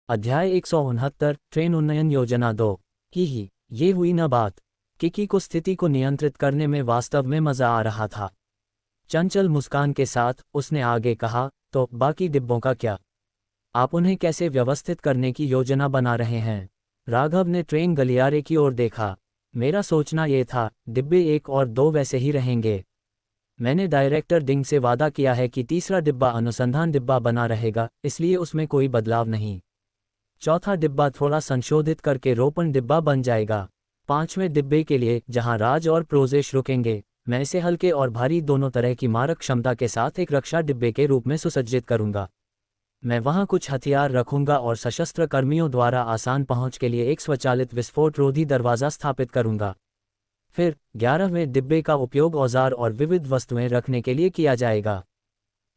अध्याय 169 ट्रेन उन्नयन योजना 2 ही ये हुई न बात। किकी को स्थिति को नियंत्रित करने में वास्तव में मजा आ रहा था। चंचल मुस्कान के साथ उसने आगे कहा, तो बाकी डिब्बों का क्या? आप उन्हें कैसे व्यवस्थित करने की योजना बना रहे हैं? राघव ने ट्रेन गलियारे की ओर देखा। मेरा सोचना ये था, डिब्बे 1 और 2 वैसे ही रहेंगे। मैंने डायरेक्टर डिंग से वादा किया है कि तीसरा डिब्बा अनुसंधान डिब्बा बना रहेगा, इसलिए उसमें कोई बदलाव नहीं। चौथा डिब्बा थोड़ा संशोधित करके रोपण डिब्बा बन जाएगा। 5वें डिब्बे के लिए, जहां राज और प्रोजेश रुकेंगे, मैं इसे हल्के और भारी दोनों तरह की मारक क्षमता के साथ एक रक्षा डिब्बे के रूप में सुसज्जित करूंगा। मैं वहां कुछ हथियार रखूंगा और सशस्त्र कर्मियों द्वारा आसान पहुंच के लिए एक स्वचालित विस्फोट रोधी दरवाजा स्थापित करूंगा। फिर 11वें डिब्बे का उपयोग औजार और विविध वस्तुएं रखने के लिए किया जाएगा।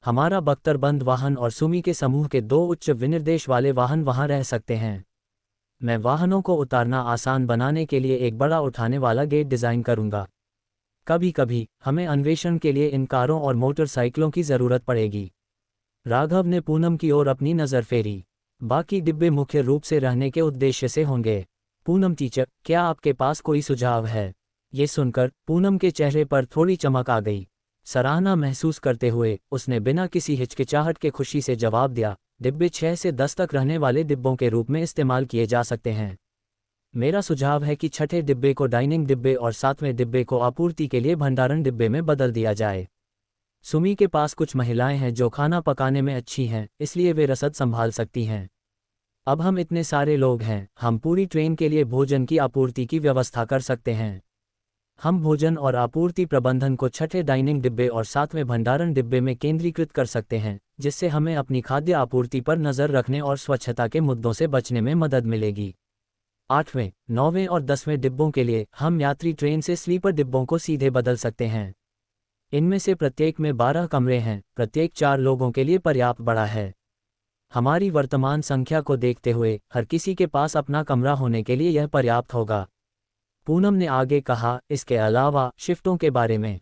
हमारा बख्तरबंद वाहन और सुमी के समूह के 2 उच्च विनिर्देश वाले वाहन वहां रह सकते हैं। मैं वाहनों को उतारना आसान बनाने के लिए एक बड़ा उठाने वाला गेट डिजाइन करूंगा। कभी कभी हमें अन्वेषण के लिए इन कारों और मोटरसाइकिलों की जरूरत पड़ेगी। राघव ने पूनम की ओर अपनी नजर फेरी। बाकी डिब्बे मुख्य रूप से रहने के उद्देश्य से होंगे। पूनम टीचर, क्या आपके पास कोई सुझाव है? ये सुनकर पूनम के चेहरे पर थोड़ी चमक आ गई। सराहना महसूस करते हुए उसने बिना किसी हिचकिचाहट के खुशी से जवाब दिया, डिब्बे 6 से 10 तक रहने वाले डिब्बों के रूप में इस्तेमाल किए जा सकते हैं। मेरा सुझाव है कि छठे डिब्बे को डाइनिंग डिब्बे और 7वें डिब्बे को आपूर्ति के लिए भंडारण डिब्बे में बदल दिया जाए। सुमी के पास कुछ महिलाएं हैं जो खाना पकाने में अच्छी हैं, इसलिए वे रसद संभाल सकती हैं। अब हम इतने सारे लोग हैं, हम पूरी ट्रेन के लिए भोजन की आपूर्ति की व्यवस्था कर सकते हैं। हम भोजन और आपूर्ति प्रबंधन को छठे डाइनिंग डिब्बे और 7वें भंडारण डिब्बे में केंद्रीकृत कर सकते हैं, जिससे हमें अपनी खाद्य आपूर्ति पर नज़र रखने और स्वच्छता के मुद्दों से बचने में मदद मिलेगी। 8वें, 9वें और 10वें डिब्बों के लिए हम यात्री ट्रेन से स्लीपर डिब्बों को सीधे बदल सकते हैं। इनमें से प्रत्येक में 12 कमरे हैं, प्रत्येक 4 लोगों के लिए पर्याप्त बड़ा है। हमारी वर्तमान संख्या को देखते हुए हर किसी के पास अपना कमरा होने के लिए यह पर्याप्त होगा। पूनम ने आगे कहा, इसके अलावा शिफ्टों के बारे में।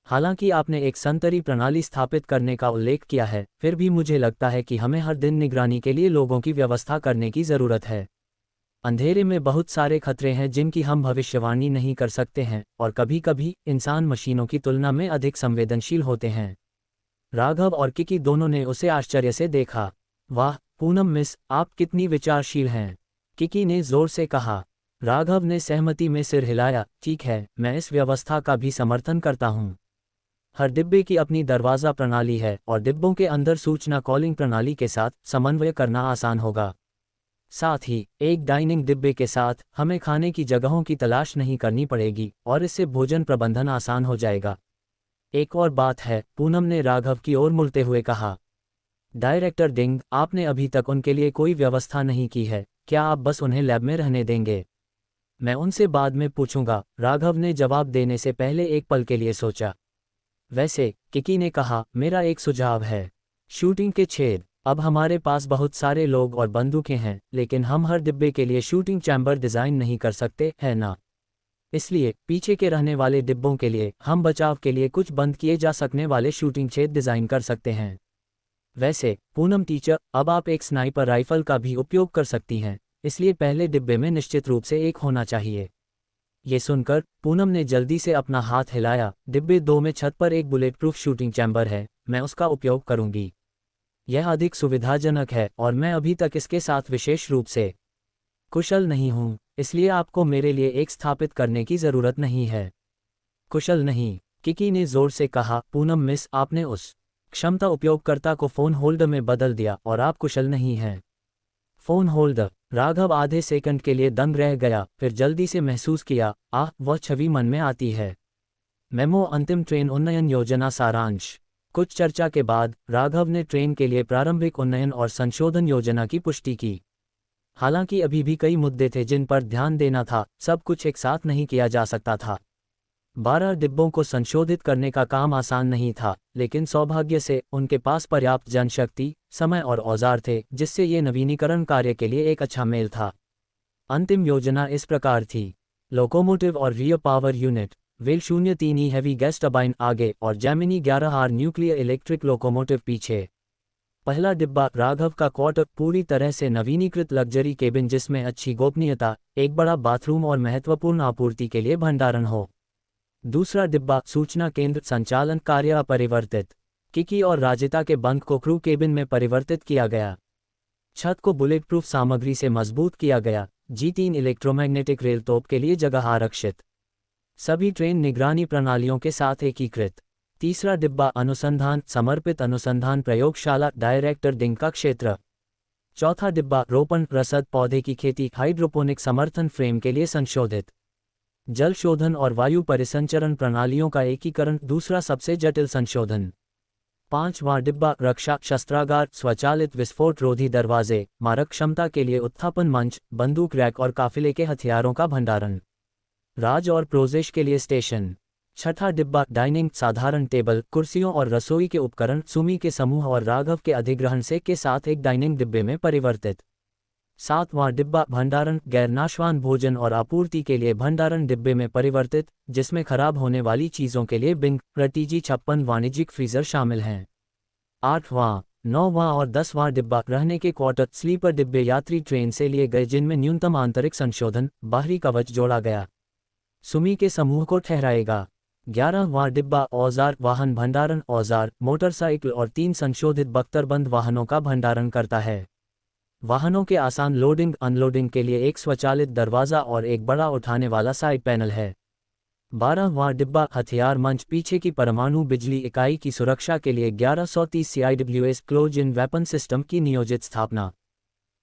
हालांकि आपने एक संतरी प्रणाली स्थापित करने का उल्लेख किया है, फिर भी मुझे लगता है कि हमें हर दिन निगरानी के लिए लोगों की व्यवस्था करने की ज़रूरत है। अंधेरे में बहुत सारे खतरे हैं जिनकी हम भविष्यवाणी नहीं कर सकते हैं, और कभी-कभी इंसान मशीनों की तुलना में अधिक संवेदनशील होते हैं। राघव और किकी दोनों ने उसे आश्चर्य से देखा। वाह पूनम मिस, आप कितनी विचारशील हैं, किकी ने जोर से कहा। राघव ने सहमति में सिर हिलाया। ठीक है, मैं इस व्यवस्था का भी समर्थन करता हूँ। हर डिब्बे की अपनी दरवाज़ा प्रणाली है और डिब्बों के अंदर सूचना कॉलिंग प्रणाली के साथ समन्वय करना आसान होगा। साथ ही एक डाइनिंग डिब्बे के साथ हमें खाने की जगहों की तलाश नहीं करनी पड़ेगी और इससे भोजन प्रबंधन आसान हो जाएगा। एक और बात है, पूनम ने राघव की ओर मुड़ते हुए कहा। डायरेक्टर डिंग, आपने अभी तक उनके लिए कोई व्यवस्था नहीं की है, क्या आप बस उन्हें लैब में रहने देंगे? मैं उनसे बाद में पूछूंगा, राघव ने जवाब देने से पहले एक पल के लिए सोचा। वैसे, किकी ने कहा, मेरा एक सुझाव है। शूटिंग के छेद। अब हमारे पास बहुत सारे लोग और बंदूकें हैं, लेकिन हम हर डिब्बे के लिए शूटिंग चैम्बर डिज़ाइन नहीं कर सकते, है ना? इसलिए पीछे के रहने वाले डिब्बों के लिए हम बचाव के लिए कुछ बंद किए जा सकने वाले शूटिंग छेद डिज़ाइन कर सकते हैं। वैसे पूनम टीचर, अब आप एक स्नाइपर राइफल का भी उपयोग कर सकती हैं, इसलिए पहले डिब्बे में निश्चित रूप से एक होना चाहिए। ये सुनकर पूनम ने जल्दी से अपना हाथ हिलाया। डिब्बे 2 में छत पर एक बुलेट प्रूफ शूटिंग चैम्बर है, मैं उसका उपयोग करूंगी। यह अधिक सुविधाजनक है और मैं अभी तक इसके साथ विशेष रूप से कुशल नहीं हूं, इसलिए आपको मेरे लिए एक स्थापित करने की ज़रूरत नहीं है। कुशल नहीं, किकी ने जोर से कहा। पूनम मिस, आपने उस क्षमता उपयोगकर्ता को फ़ोन होल्डर में बदल दिया और आप कुशल नहीं हैं। Phone holder. राघव आधे सेकंड के लिए दंग रह गया, फिर जल्दी से महसूस किया, वह छवि मन में आती है। मेमो अंतिम ट्रेन उन्नयन योजना सारांश। कुछ चर्चा के बाद राघव ने ट्रेन के लिए प्रारंभिक उन्नयन और संशोधन योजना की पुष्टि की। हालांकि अभी भी कई मुद्दे थे जिन पर ध्यान देना था, सब कुछ एक साथ नहीं किया जा सकता था। 12 डिब्बों को संशोधित करने का काम आसान नहीं था, लेकिन सौभाग्य से उनके पास पर्याप्त जनशक्ति, समय और औजार थे, जिससे ये नवीनीकरण कार्य के लिए एक अच्छा मेल था। अंतिम योजना इस प्रकार थी। लोकोमोटिव और rear power unit. Well 03E heavy gas turbine आगे और Jaimini 11R nuclear electric locomotive पीछे। पहला डिब्बा राघव का क्वार्टर, पूरी तरह से नवीनीकृत लग्जरी केबिन जिसमें अच्छी गोपनीयता, एक बड़ा बाथरूम और महत्वपूर्ण आपूर्ति के लिए भंडारण हो। दूसरा डिब्बा सूचना केंद्र, संचालन कार्य अपरिवर्तित। किकी और राजिता के बंक को क्रू केबिन में परिवर्तित किया गया। छत को बुलेट प्रूफ सामग्री से मजबूत किया गया। G3 इलेक्ट्रोमैग्नेटिक रेल तोप के लिए जगह आरक्षित। सभी ट्रेन निगरानी प्रणालियों के साथ एकीकृत। तीसरा डिब्बा अनुसंधान, समर्पित अनुसंधान प्रयोगशाला, डायरेक्टर डिंग का क्षेत्र। चौथा डिब्बा रोपण, रसद, पौधे की खेती, हाइड्रोपोनिक समर्थन फ्रेम के लिए संशोधित। जल शोधन और वायु परिसंचरण प्रणालियों का एकीकरण, दूसरा सबसे जटिल संशोधन। पांचवां डिब्बा रक्षा, शस्त्रागार, स्वचालित विस्फोट रोधी दरवाजे, मारक क्षमता के लिए उत्थापन मंच, बंदूक रैक और काफिले के हथियारों का भंडारण। राज और प्रोजेश के लिए स्टेशन। छठा डिब्बा डाइनिंग, साधारण टेबल, कुर्सियों और रसोई के उपकरण, सुमी के समूह और राघव के अधिग्रहण से के साथ एक डाइनिंग डिब्बे में परिवर्तित। सातवां डिब्बा भंडारण, गैर नाशवान भोजन और आपूर्ति के लिए भंडारण डिब्बे में परिवर्तित, जिसमें खराब होने वाली चीज़ों के लिए बिंग, रटीजी 56 वाणिज्यिक फ्रीजर शामिल हैं। आठवां, नौवां और 10वां डिब्बा रहने के क्वार्टर, स्लीपर डिब्बे यात्री ट्रेन से लिए गए जिनमें न्यूनतम आंतरिक संशोधन, बाहरी कवच जोड़ा गया। सुमी के समूह को ठहराएगा। 11वां डिब्बा औजार, वाहन भंडारण, औजार, मोटरसाइकिल और 3 संशोधित बख्तरबंद वाहनों का भंडारण करता है। वाहनों के आसान लोडिंग अनलोडिंग के लिए एक स्वचालित दरवाज़ा और एक बड़ा उठाने वाला साइड पैनल है। 12वां डिब्बा हथियार मंच, पीछे की परमाणु बिजली इकाई की सुरक्षा के लिए 1130 CIWS close in weapon system की नियोजित स्थापना।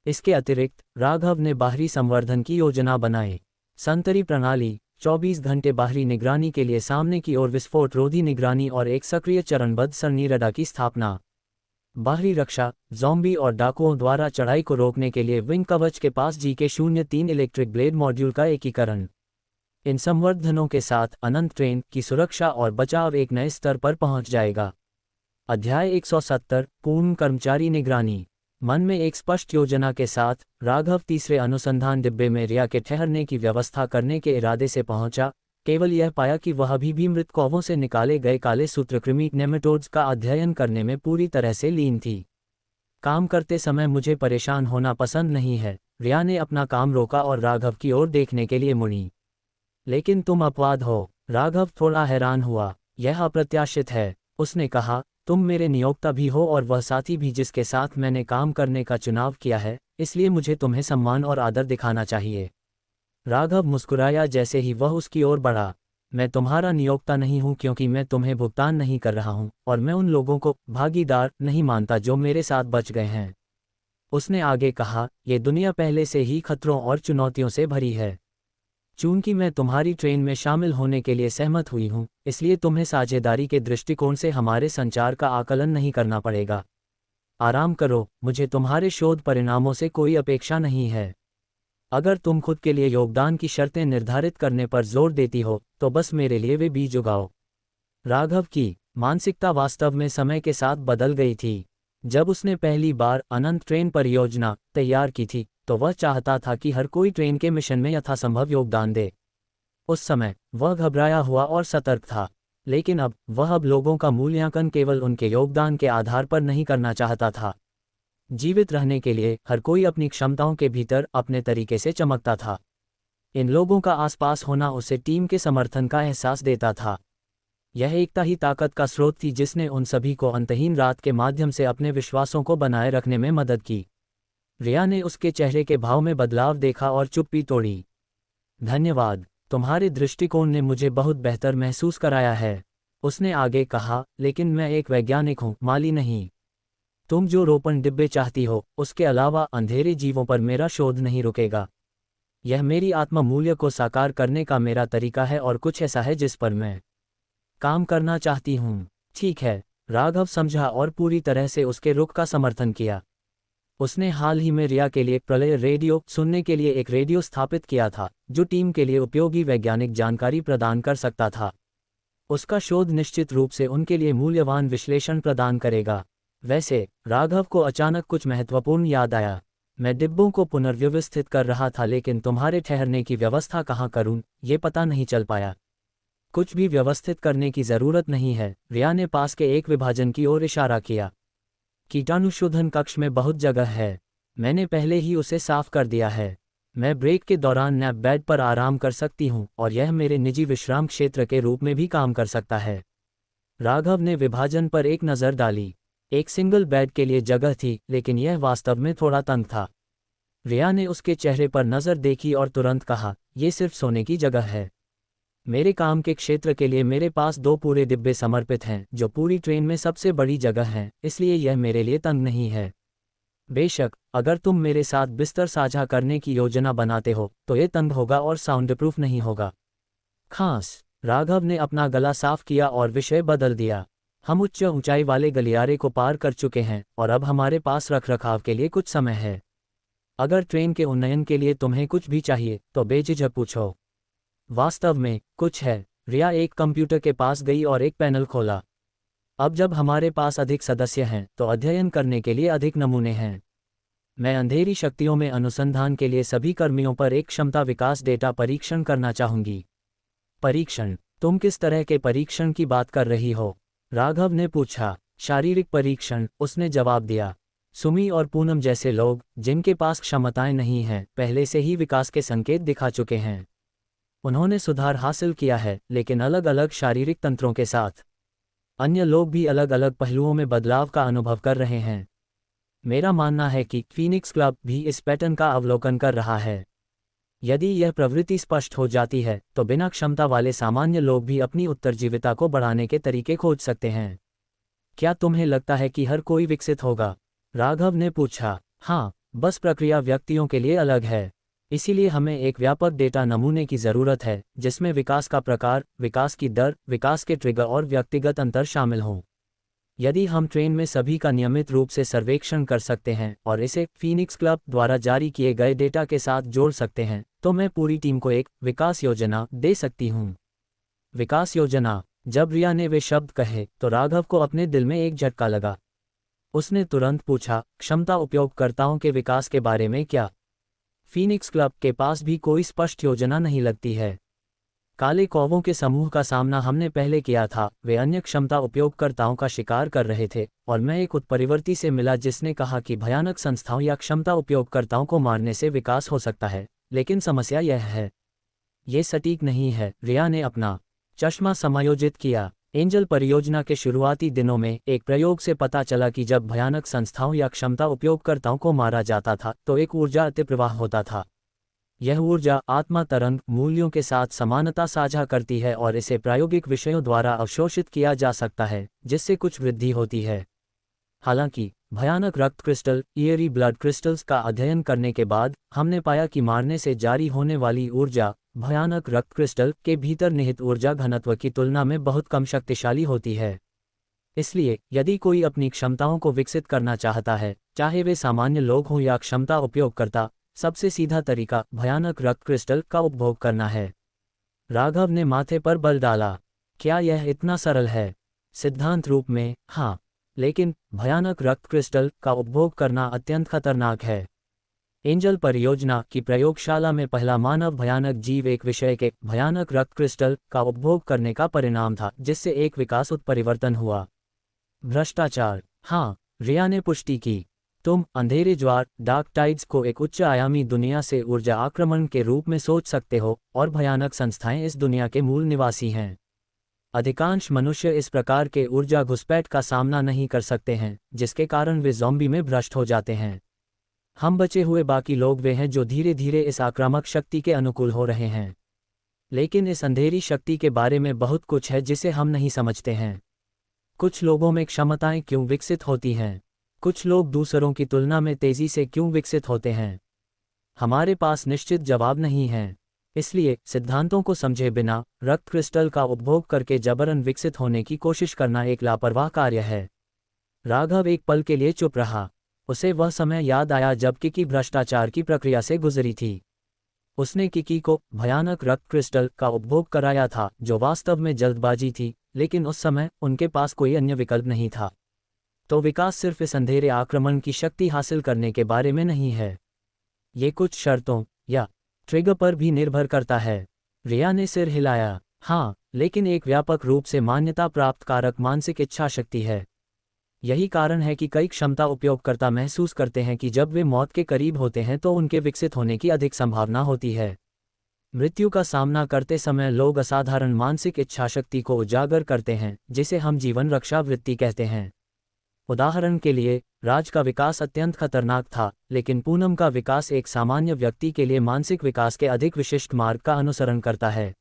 इसके अतिरिक्त राघव ने बाहरी संवर्धन की योजना बनाई। संतरी प्रणाली, 24 घंटे बाहरी निगरानी के लिए सामने की ओर विस्फोट रोधी निगरानी और एक सक्रिय चरणबद्ध सरणी रडार की स्थापना। बाहरी रक्षा, ज़ॉम्बी और डाकुओं द्वारा चढ़ाई को रोकने के लिए विंग कवच के पास GK-03 इलेक्ट्रिक ब्लेड मॉड्यूल का एकीकरण। इन संवर्धनों के साथ अनंत ट्रेन की सुरक्षा और बचाव एक नए स्तर पर पहुंच जाएगा। अध्याय 170 पूर्ण कर्मचारी निगरानी। मन में एक स्पष्ट योजना के साथ राघव तीसरे अनुसंधान डिब्बे में रिया के ठहरने की व्यवस्था करने के इरादे से पहुंचा, केवल यह पाया कि वह अभी भी मृत कौवों से निकाले गए काले सूत्रकृमि नेमेटोड्स का अध्ययन करने में पूरी तरह से लीन थी। काम करते समय मुझे परेशान होना पसंद नहीं है। रिया ने अपना काम रोका और राघव की ओर देखने के लिए मुड़ी। लेकिन तुम अपवाद हो। राघव थोड़ा हैरान हुआ। यह अप्रत्याशित है, उसने कहा। तुम मेरे नियोक्ता भी हो और वह साथी भी जिसके साथ मैंने काम करने का चुनाव किया है, इसलिए मुझे तुम्हें सम्मान और आदर दिखाना चाहिए। राघव मुस्कुराया जैसे ही वह उसकी ओर बढ़ा। मैं तुम्हारा नियोक्ता नहीं हूं क्योंकि मैं तुम्हें भुगतान नहीं कर रहा हूं, और मैं उन लोगों को भागीदार नहीं मानता जो मेरे साथ बच गए हैं। उसने आगे कहा, ये दुनिया पहले से ही खतरों और चुनौतियों से भरी है। चूंकि मैं तुम्हारी ट्रेन में शामिल होने के लिए सहमत हुई हूं, इसलिए तुम्हें साझेदारी के दृष्टिकोण से हमारे संचार का आकलन नहीं करना पड़ेगा। आराम करो, मुझे तुम्हारे शोध परिणामों से कोई अपेक्षा नहीं है। अगर तुम खुद के लिए योगदान की शर्तें निर्धारित करने पर जोर देती हो, तो बस मेरे लिए वे बीज उगाओ। राघव की मानसिकता वास्तव में समय के साथ बदल गई थी। जब उसने पहली बार अनंत ट्रेन परियोजना तैयार की थी, तो वह चाहता था कि हर कोई ट्रेन के मिशन में यथासंभव योगदान दे। उस समय वह घबराया हुआ और सतर्क था, लेकिन अब वह लोगों का मूल्यांकन केवल उनके योगदान के आधार पर नहीं करना चाहता था। जीवित रहने के लिए हर कोई अपनी क्षमताओं के भीतर अपने तरीके से चमकता था। इन लोगों का आसपास होना उसे टीम के समर्थन का एहसास देता था। यह एकता ही ताकत का स्रोत थी जिसने उन सभी को अंतहीन रात के माध्यम से अपने विश्वासों को बनाए रखने में मदद की। रिया ने उसके चेहरे के भाव में बदलाव देखा और चुप्पी तोड़ी। धन्यवाद, तुम्हारे दृष्टिकोण ने मुझे बहुत बेहतर महसूस कराया है, उसने आगे कहा। लेकिन मैं एक वैज्ञानिक हूँ, माली नहीं। तुम जो रोपण डिब्बे चाहती हो, उसके अलावा अंधेरे जीवों पर मेरा शोध नहीं रुकेगा। यह मेरी आत्म मूल्य को साकार करने का मेरा तरीका है और कुछ ऐसा है जिस पर मैं काम करना चाहती हूँ। ठीक है, राघव समझा और पूरी तरह से उसके रुख का समर्थन किया। उसने हाल ही में रिया के लिए प्रलय रेडियो सुनने के लिए एक रेडियो स्थापित किया था, जो टीम के लिए उपयोगी वैज्ञानिक जानकारी प्रदान कर सकता था। उसका शोध निश्चित रूप से उनके लिए मूल्यवान विश्लेषण प्रदान करेगा। वैसे राघव को अचानक कुछ महत्वपूर्ण याद आया। मैं डिब्बों को पुनर्व्यवस्थित कर रहा था, लेकिन तुम्हारे ठहरने की व्यवस्था कहाँ करूं, ये पता नहीं चल पाया। कुछ भी व्यवस्थित करने की जरूरत नहीं है, रिया ने पास के एक विभाजन की ओर इशारा किया। कीटाणुशोधन कक्ष में बहुत जगह है। मैंने पहले ही उसे साफ कर दिया है। मैं ब्रेक के दौरान नैप बेड पर आराम कर सकती हूँ और यह मेरे निजी विश्राम क्षेत्र के रूप में भी काम कर सकता है। राघव ने विभाजन पर एक नज़र डाली। एक सिंगल बेड के लिए जगह थी, लेकिन यह वास्तव में थोड़ा तंग था। रिया ने उसके चेहरे पर नज़र देखी और तुरंत कहा, यह सिर्फ सोने की जगह है। मेरे काम के क्षेत्र के लिए मेरे पास 2 पूरे डिब्बे समर्पित हैं, जो पूरी ट्रेन में सबसे बड़ी जगह हैं, इसलिए यह मेरे लिए तंग नहीं है। बेशक, अगर तुम मेरे साथ बिस्तर साझा करने की योजना बनाते हो, तो ये तंग होगा और साउंडप्रूफ नहीं होगा। खास। राघव ने अपना गला साफ किया और विषय बदल दिया। हम उच्च ऊंचाई वाले गलियारे को पार कर चुके हैं और अब हमारे पास रखरखाव के लिए कुछ समय है। अगर ट्रेन के उन्नयन के लिए तुम्हें कुछ भी चाहिए, तो बेझिझक पूछो। वास्तव में, कुछ है। रिया एक कंप्यूटर के पास गई और एक पैनल खोला। अब जब हमारे पास अधिक सदस्य हैं, तो अध्ययन करने के लिए अधिक नमूने हैं। मैं अंधेरी शक्तियों में अनुसंधान के लिए सभी कर्मियों पर एक क्षमता विकास डेटा परीक्षण करना चाहूंगी। परीक्षण? तुम किस तरह के परीक्षण की बात कर रही हो? राघव ने पूछा। शारीरिक परीक्षण, उसने जवाब दिया। सुमी और पूनम जैसे लोग, जिनके पास क्षमताएं नहीं हैं, पहले से ही विकास के संकेत दिखा चुके हैं। उन्होंने सुधार हासिल किया है, लेकिन अलग अलग शारीरिक तंत्रों के साथ। अन्य लोग भी अलग अलग पहलुओं में बदलाव का अनुभव कर रहे हैं। मेरा मानना है कि फीनिक्स क्लब भी इस पैटर्न का अवलोकन कर रहा है। यदि यह प्रवृत्ति स्पष्ट हो जाती है, तो बिना क्षमता वाले सामान्य लोग भी अपनी उत्तरजीविता को बढ़ाने के तरीके खोज सकते हैं। क्या तुम्हें लगता है कि हर कोई विकसित होगा? राघव ने पूछा। हाँ, बस प्रक्रिया व्यक्तियों के लिए अलग है। इसीलिए हमें एक व्यापक डेटा नमूने की ज़रूरत है, जिसमें विकास का प्रकार, विकास की दर, विकास के ट्रिगर और व्यक्तिगत अंतर शामिल हों। यदि हम ट्रेन में सभी का नियमित रूप से सर्वेक्षण कर सकते हैं और इसे फीनिक्स क्लब द्वारा जारी किए गए डेटा के साथ जोड़ सकते हैं, तो मैं पूरी टीम को एक विकास योजना दे सकती हूँ। विकास योजना? जब रिया ने वे शब्द कहे, तो राघव को अपने दिल में एक झटका लगा। उसने तुरंत पूछा, क्षमता उपयोगकर्ताओं के विकास के बारे में क्या? फीनिक्स क्लब के पास भी कोई स्पष्ट योजना नहीं लगती है। काले कौवों के समूह का सामना हमने पहले किया था। वे अन्य क्षमता उपयोगकर्ताओं का शिकार कर रहे थे, और मैं एक उत्परिवर्ती से मिला जिसने कहा कि भयानक संस्थाओं या क्षमता उपयोगकर्ताओं को मारने से विकास हो सकता है। लेकिन समस्या यह है, ये सटीक नहीं है। रिया ने अपना चश्मा समायोजित किया। एंजल परियोजना के शुरुआती दिनों में एक प्रयोग से पता चला कि जब भयानक संस्थाओं या क्षमता उपयोगकर्ताओं को मारा जाता था, तो एक ऊर्जा अतिप्रवाह होता था। यह ऊर्जा आत्मा तरंग मूल्यों के साथ समानता साझा करती है और इसे प्रायोगिक विषयों द्वारा अवशोषित किया जा सकता है, जिससे कुछ वृद्धि होती है। हालांकि, भयानक रक्त क्रिस्टल, ईयरी ब्लड क्रिस्टल्स का अध्ययन करने के बाद, हमने पाया कि मारने से जारी होने वाली ऊर्जा भयानक रक्त क्रिस्टल के भीतर निहित ऊर्जा घनत्व की तुलना में बहुत कम शक्तिशाली होती है। इसलिए, यदि कोई अपनी क्षमताओं को विकसित करना चाहता है, चाहे वे सामान्य लोग हों या क्षमता उपयोगकर्ता, सबसे सीधा तरीका भयानक रक्त क्रिस्टल का उपभोग करना है। राघव ने माथे पर बल डाला। क्या यह इतना सरल है? सिद्धांत रूप में, हाँ, लेकिन भयानक रक्त क्रिस्टल का उपभोग करना अत्यंत खतरनाक है। एंजल परियोजना की प्रयोगशाला में पहला मानव भयानक जीव एक विषय के भयानक रक्त क्रिस्टल का उपभोग करने का परिणाम था, जिससे एक विकास उत्परिवर्तन हुआ। भ्रष्टाचार? हाँ, रिया ने पुष्टि की। तुम अंधेरे ज्वार डार्क टाइड्स को एक उच्च आयामी दुनिया से ऊर्जा आक्रमण के रूप में सोच सकते हो, और भयानक संस्थाएं इस दुनिया के मूल निवासी हैं। अधिकांश मनुष्य इस प्रकार के ऊर्जा घुसपैठ का सामना नहीं कर सकते हैं, जिसके कारण वे ज़ॉम्बी में भ्रष्ट हो जाते हैं। हम बचे हुए बाकी लोग वे हैं जो धीरे धीरे इस आक्रामक शक्ति के अनुकूल हो रहे हैं। लेकिन इस अंधेरी शक्ति के बारे में बहुत कुछ है जिसे हम नहीं समझते हैं। कुछ लोगों में क्षमताएं क्यों विकसित होती हैं? कुछ लोग दूसरों की तुलना में तेजी से क्यों विकसित होते हैं? हमारे पास निश्चित जवाब नहीं है। इसलिए, सिद्धांतों को समझे बिना रक्त क्रिस्टल का उपभोग करके जबरन विकसित होने की कोशिश करना एक लापरवाह कार्य है। राघव एक पल के लिए चुप रहा। उसे वह समय याद आया जब किकी भ्रष्टाचार की प्रक्रिया से गुजरी थी। उसने किकी को भयानक रक्त क्रिस्टल का उपभोग कराया था, जो वास्तव में जल्दबाजी थी, लेकिन उस समय उनके पास कोई अन्य विकल्प नहीं था। तो विकास सिर्फ इस अंधेरे आक्रमण की शक्ति हासिल करने के बारे में नहीं है। ये कुछ शर्तों या ट्रिगर पर भी निर्भर करता है। रिया ने सिर हिलाया। हाँ, लेकिन एक व्यापक रूप से मान्यता प्राप्त कारक मानसिक इच्छा शक्ति है। यही कारण है कि कई क्षमता उपयोगकर्ता महसूस करते हैं कि जब वे मौत के करीब होते हैं तो उनके विकसित होने की अधिक संभावना होती है। मृत्यु का सामना करते समय लोग असाधारण मानसिक इच्छाशक्ति को उजागर करते हैं, जिसे हम जीवन रक्षा वृत्ति कहते हैं। उदाहरण के लिए, राज का विकास अत्यंत खतरनाक था, लेकिन पूनम का विकास एक सामान्य व्यक्ति के लिए मानसिक विकास के अधिक विशिष्ट मार्ग का अनुसरण करता है।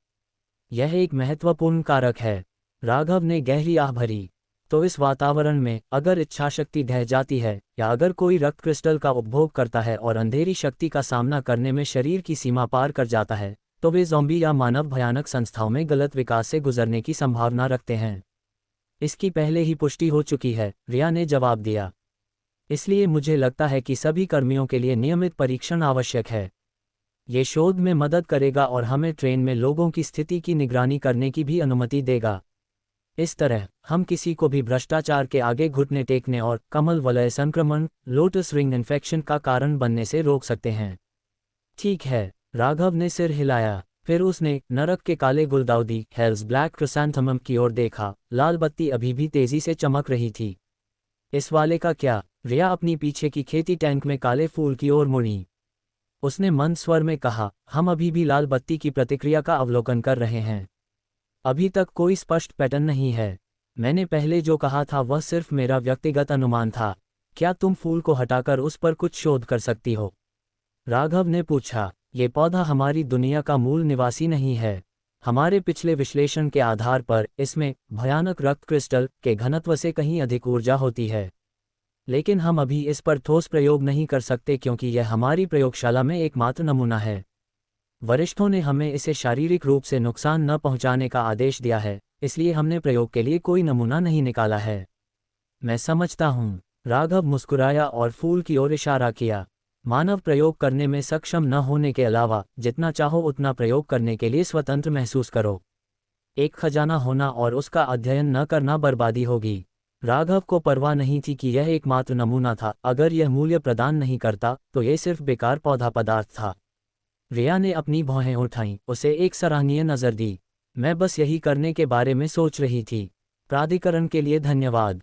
यह एक महत्वपूर्ण कारक है। राघव ने गहरी आह भरी। तो इस वातावरण में, अगर इच्छाशक्ति ढह जाती है, या अगर कोई रक्त क्रिस्टल का उपभोग करता है और अंधेरी शक्ति का सामना करने में शरीर की सीमा पार कर जाता है, तो वे ज़ॉम्बी या मानव भयानक संस्थाओं में गलत विकास से गुजरने की संभावना रखते हैं। इसकी पहले ही पुष्टि हो चुकी है, रिया ने जवाब दिया। इसलिए मुझे लगता है कि सभी कर्मियों के लिए नियमित परीक्षण आवश्यक है। ये शोध में मदद करेगा और हमें ट्रेन में लोगों की स्थिति की निगरानी करने की भी अनुमति देगा। इस तरह हम किसी को भी भ्रष्टाचार के आगे घुटने टेकने और कमल वलय संक्रमण, लोटस रिंग इन्फेक्शन का कारण बनने से रोक सकते हैं। ठीक है, राघव ने सिर हिलाया। फिर उसने नरक के काले गुलदाउदी, हेल्स ब्लैक क्रिसैंथेमम की ओर देखा। लाल बत्ती अभी भी तेजी से चमक रही थी। इस वाले का क्या? रिया अपनी पीछे की खेती टैंक में काले फूल की ओर मुड़ी। उसने मंद स्वर में कहा, हम अभी भी लाल बत्ती की प्रतिक्रिया का अवलोकन कर रहे हैं। अभी तक कोई स्पष्ट पैटर्न नहीं है। मैंने पहले जो कहा था वह सिर्फ मेरा व्यक्तिगत अनुमान था। क्या तुम फूल को हटाकर उस पर कुछ शोध कर सकती हो? राघव ने पूछा। ये पौधा हमारी दुनिया का मूल निवासी नहीं है। हमारे पिछले विश्लेषण के आधार पर इसमें भयानक रक्त क्रिस्टल के घनत्व से कहीं अधिक ऊर्जा होती है। लेकिन हम अभी इस पर ठोस प्रयोग नहीं कर सकते क्योंकि यह हमारी प्रयोगशाला में एकमात्र नमूना है। वरिष्ठों ने हमें इसे शारीरिक रूप से नुकसान न पहुंचाने का आदेश दिया है, इसलिए हमने प्रयोग के लिए कोई नमूना नहीं निकाला है। मैं समझता हूँ। राघव मुस्कुराया और फूल की ओर इशारा किया। मानव प्रयोग करने में सक्षम न होने के अलावा जितना चाहो उतना प्रयोग करने के लिए स्वतंत्र महसूस करो। एक खजाना होना और उसका अध्ययन न करना बर्बादी होगी। राघव को परवाह नहीं थी कि यह एकमात्र नमूना था। अगर यह मूल्य प्रदान नहीं करता तो यह सिर्फ बेकार पौधा पदार्थ था। रिया ने अपनी भौहें उठाईं, उसे एक सराहनीय नज़र दी। मैं बस यही करने के बारे में सोच रही थी। प्राधिकरण के लिए धन्यवाद।